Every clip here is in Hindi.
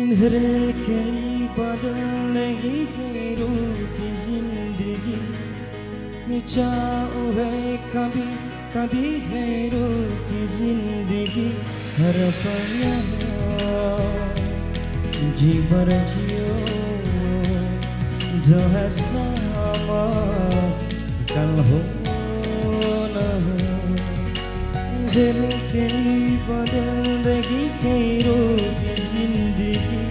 धड़कन बदल नहीं है रूप जिंदगी चाहूँ है कभी कभी है रूप जिंदगी हर पल जी भर जियो जो है सामा कल हो न हो धड़कन बदल रही है रूप जिंदगी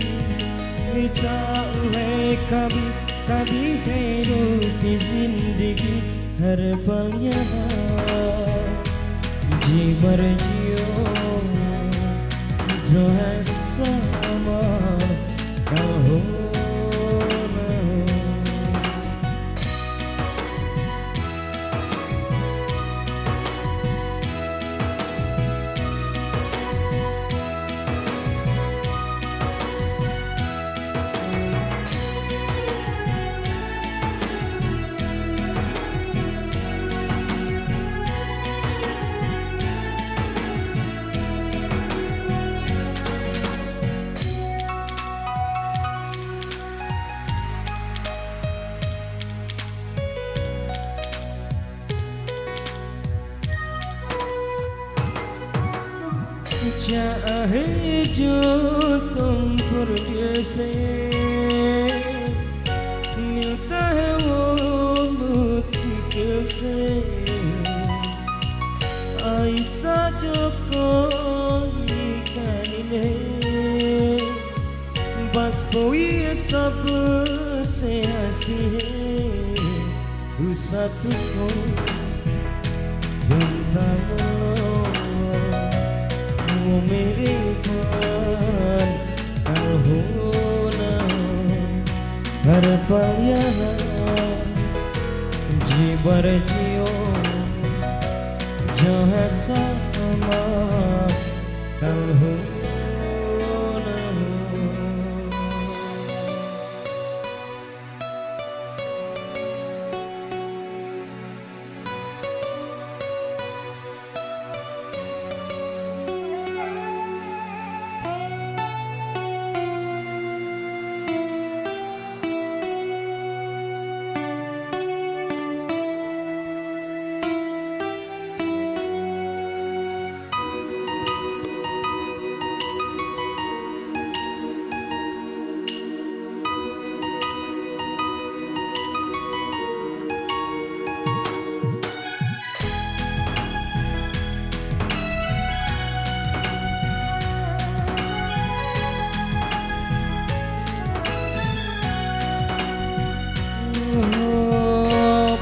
चाहूँ है कभी कभी है रूप जिंदगी हर पल जी भर जियो जो है सामा कल हो न हो चाहे जो तुम पर दिल से मिलता है वो मुश्किल से ऐसा जो कोई कानून है बस कोई सब से हंसी है उस सच को जनता मेरे पार कल हो न हो हर पल यहाँ जी भर जियो जो है सामा कल हो न हो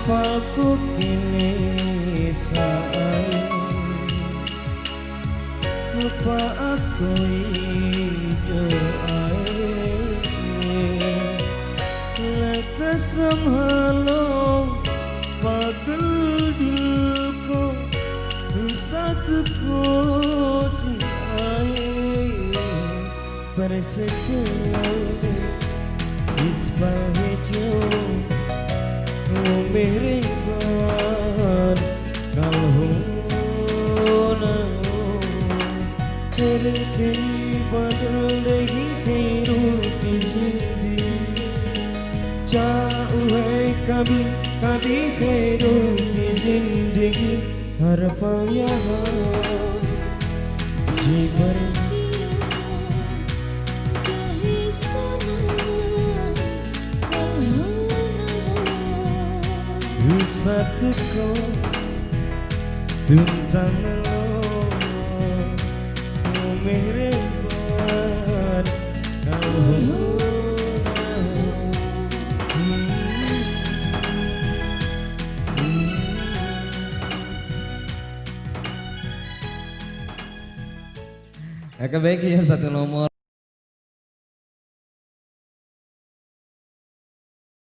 पलकों के निशान पास कोई जो आए लगता संभालो पागल दिल को साथ को आए पर से चलो इस बाहे जो वो मेरे पार कल हो न हो तेरे दिल बदल रही है रूप जिंदगी चाहूँ है कभी कभी है रूप जिंदगी हर पल यहाँ जी भर सच को तुम तन लो वो मेरे पार कल हो Kebaik ya satu nomor